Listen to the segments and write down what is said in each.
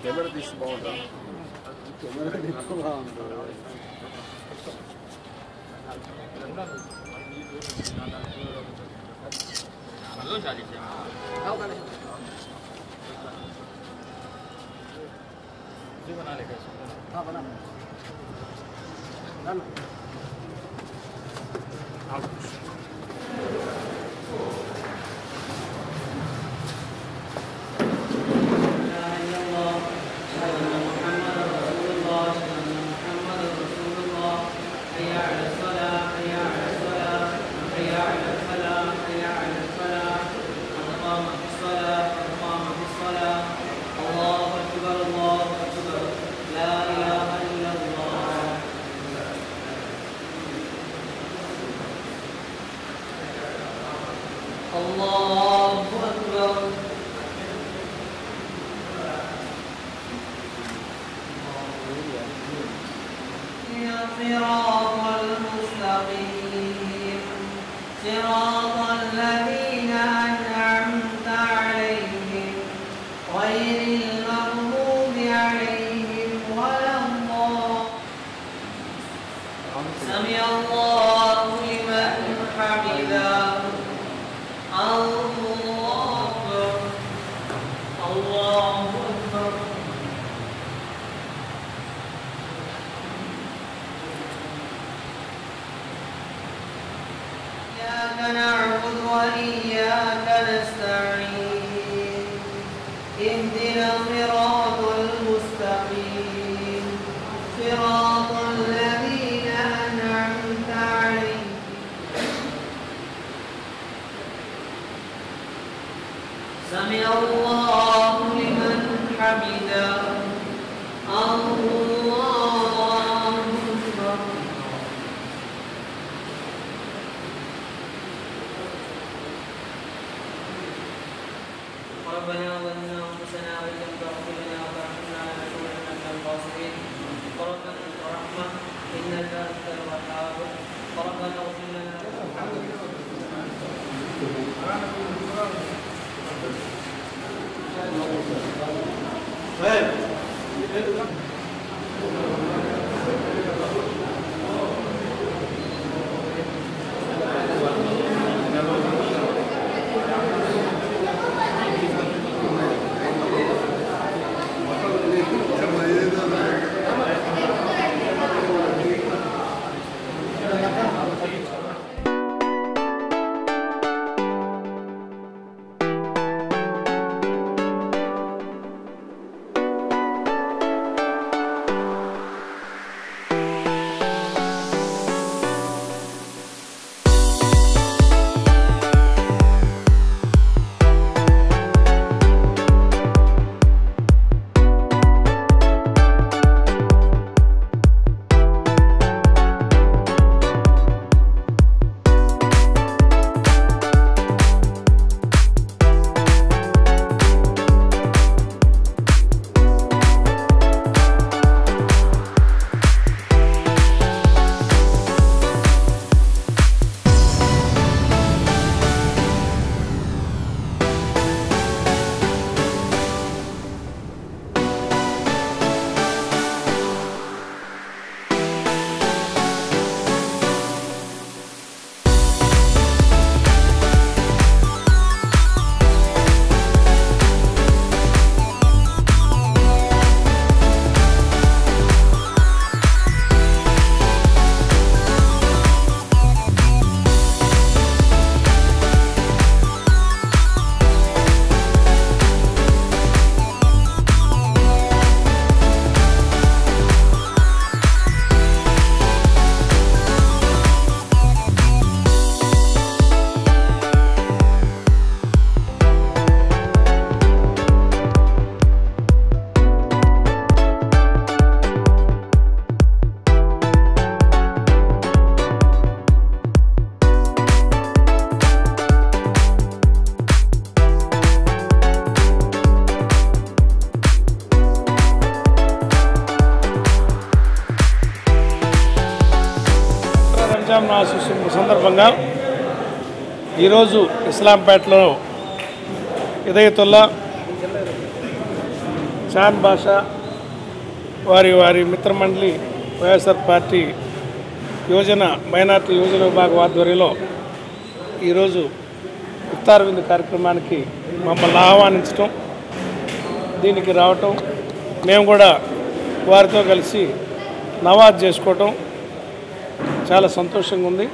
Camera తీసి బాగుంటుంది. Camera తీసుకో బాగుంటుంది. बना लेगा हाँ बना نعبد وإياك نستعين اهدنا الصراط المستقيم صراط الذين أنعمت عليهم سمع الله لمن حمده الله أكبر ربنا ظلمنا انفسنا وان لم تغفر لنا وترحمنا لنكونن من الخاسرين ربنا انت رحمه انك انت الوهاب ربنا اغفر لنا రంజాన్ మాస సందర్భంగా ఈరోజు ఇస్లాంపేటలో హిదాయతుల్లా చాంద్ బాషా వారి మిత్రమండలి వైఎస్ఆర్ పార్టీ మైనార్టీ యువజన విభాగం ఆధ్వర్యంలో ఈరోజు ఇఫ్తార్ విందు కార్యక్రమానికి మమ్మల్ని ఆహ్వానించడం, దీనికి రావటం, మేము కూడా వారితో కలిసి నమాజ్ చేసుకోవటం చాలా సంతోషంగా ఉంది.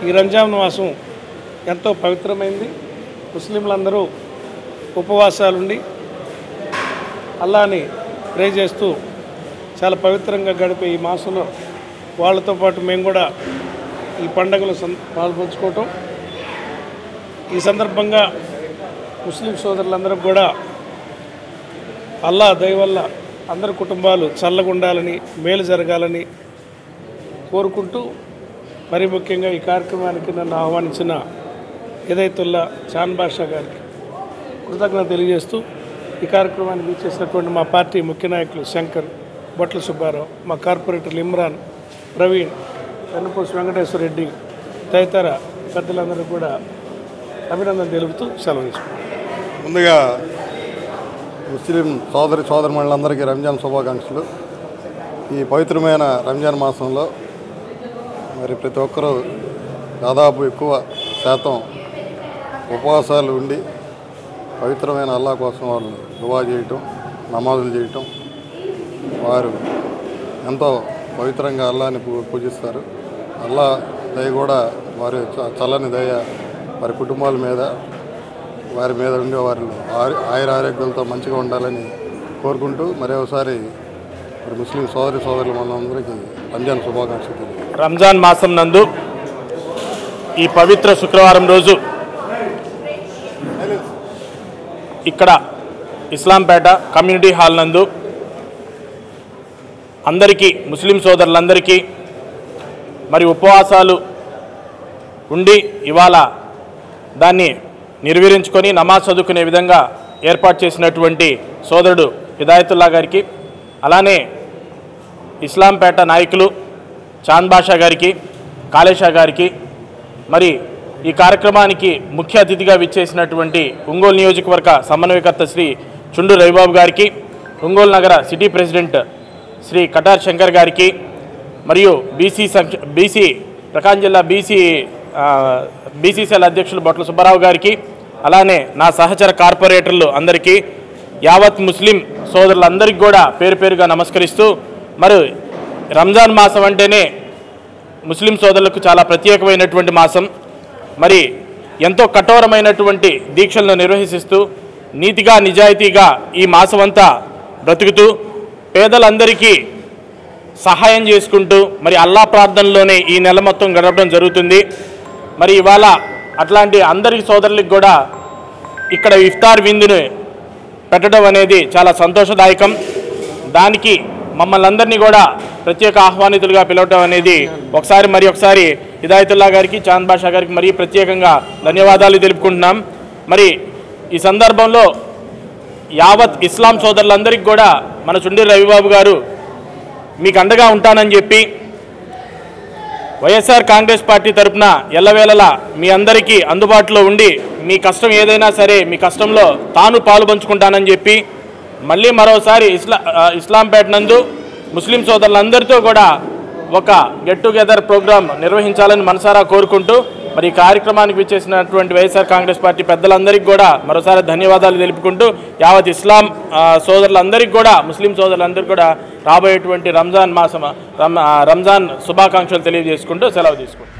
ఈ రంజాన్ మాసం ఎంతో పవిత్రమైంది. ముస్లింలందరూ ఉపవాసాలుండి అల్లాని ప్రే చేస్తూ చాలా పవిత్రంగా గడిపే ఈ మాసంలో వాళ్ళతో పాటు మేము కూడా ఈ పండుగలు పాల్పంచుకోవటం, ఈ సందర్భంగా ముస్లిం సోదరులందరూ కూడా అల్లా దయ వల్ల అందరి కుటుంబాలు చల్లగా ఉండాలని, మేలు జరగాలని కోరుకుంటూ, మరి ముఖ్యంగా ఈ కార్యక్రమానికి నన్ను ఆహ్వానించిన హిదాయతుల్లా చాంద్ బాషా గారికి కృతజ్ఞత తెలియజేస్తూ, ఈ కార్యక్రమానికి ఇచ్చేసినటువంటి మా పార్టీ ముఖ్య నాయకులు శంకర్, బొట్ల సుబ్బారావు, మా కార్పొరేటర్లు ఇమ్రాన్, ప్రవీణ్, వెన్నపూసి వెంకటేశ్వర రెడ్డి తదితర పెద్దలందరూ కూడా అభినందన తెలుపుతూ సెలవు తీసుకున్నాం. ముందుగా ముస్లిం సోదరిమణులందరికీ రంజాన్ శుభాకాంక్షలు. ఈ పవిత్రమైన రంజాన్ మాసంలో మరి ప్రతి ఒక్కరూ దాదాపు ఎక్కువ శాతం ఉపవాసాలు ఉండి పవిత్రమైన అల్లా కోసం వాళ్ళు దువా చేయటం, నమాజులు చేయటం, వారు ఎంతో పవిత్రంగా అల్లాని పూజిస్తారు. అల్లా దయ కూడా వారి చల్లని దయ వారి కుటుంబాల మీద, వారి మీద ఉండే వారి ఆయురారోగ్యాలతో మంచిగా ఉండాలని కోరుకుంటూ మరి ఒకసారి మరి ముస్లిం సోదరులు మనందరికీ రంజాన్ శుభాకాంక్షలు. రంజాన్ మాసం నందు ఈ పవిత్ర శుక్రవారం రోజు ఇక్కడ ఇస్లాంపేట కమ్యూనిటీ హాల్ నందు అందరికీ, ముస్లిం సోదరులందరికీ మరి ఉపవాసాలు ఉండి ఇవాళ దాన్ని నిర్వహించుకొని నమాజ్ చదువుకునే విధంగా ఏర్పాటు చేసినటువంటి సోదరుడు హిదాయతుల్లా గారికి, అలానే ఇస్లాంపేట నాయకులు చాంద్ బాషా గారికి, కాళేషా గారికి, మరి ఈ కార్యక్రమానికి ముఖ్య అతిథిగా విచ్చేసినటువంటి ఒంగోలు నియోజకవర్గ సమన్వయకర్త శ్రీ చుండు రవిబాబు గారికి, ఒంగోలు నగర సిటీ ప్రెసిడెంట్ శ్రీ కటార్ శంకర్ గారికి, మరియు బీసీ ప్రకాశం జిల్లా బీసీసీఎల్ అధ్యక్షులు బొట్ల సుబ్బారావు గారికి, అలానే నా సహచర కార్పొరేటర్లు అందరికీ, యావత్ ముస్లిం సోదరులందరికీ కూడా పేరు పేరుగా నమస్కరిస్తూ, మరి రంజాన్ మాసం అంటేనే ముస్లిం సోదరులకు చాలా ప్రత్యేకమైనటువంటి మాసం. మరి ఎంతో కఠోరమైనటువంటి దీక్షలను నిర్వహిస్తూ నీతిగా నిజాయితీగా ఈ మాసం అంతా బ్రతుకుతూ పేదలందరికీ సహాయం చేసుకుంటూ మరి అల్లా ప్రార్థనలోనే ఈ నెల మొత్తం గడపడం జరుగుతుంది. మరి ఇవాళ అట్లాంటి అందరి సోదరులకు కూడా ఇక్కడ ఇఫ్తార్ విందును పెట్టడం అనేది చాలా సంతోషదాయకం. దానికి మమ్మల్ని అందరినీ కూడా ప్రత్యేక ఆహ్వానితులుగా పిలవటం అనేది ఒకసారి హిదాయతుల్లా గారికి, చాంద్ బాషా గారికి మరీ ప్రత్యేకంగా ధన్యవాదాలు తెలుపుకుంటున్నాం. మరి ఈ సందర్భంలో యావత్ ఇస్లాం సోదరులందరికీ కూడా మన చుండి రవిబాబు గారు మీకు అండగా ఉంటానని చెప్పి వైఎస్ఆర్ కాంగ్రెస్ పార్టీ తరఫున ఎల్లవేళలా మీ అందరికీ అందుబాటులో ఉండి మీ కష్టం ఏదైనా సరే మీ కష్టంలో తాను పాలు పంచుకుంటానని చెప్పి మళ్ళీ మరోసారి ఇస్లాంపేట నందు ముస్లిం సోదరులందరితో కూడా ఒక గెట్ టుగెదర్ ప్రోగ్రాం నిర్వహించాలని మనసారా కోరుకుంటూ మరి ఈ కార్యక్రమానికి విచ్చేసినటువంటి వైఎస్ఆర్ కాంగ్రెస్ పార్టీ పెద్దలందరికీ కూడా మరోసారి ధన్యవాదాలు తెలుపుకుంటూ యావత్ ఇస్లాం సోదరులందరికీ కూడా, ముస్లిం సోదరులందరికీ కూడా రాబోయేటువంటి రంజాన్ శుభాకాంక్షలు తెలియజేసుకుంటూ సెలవు తీసుకుంటాం.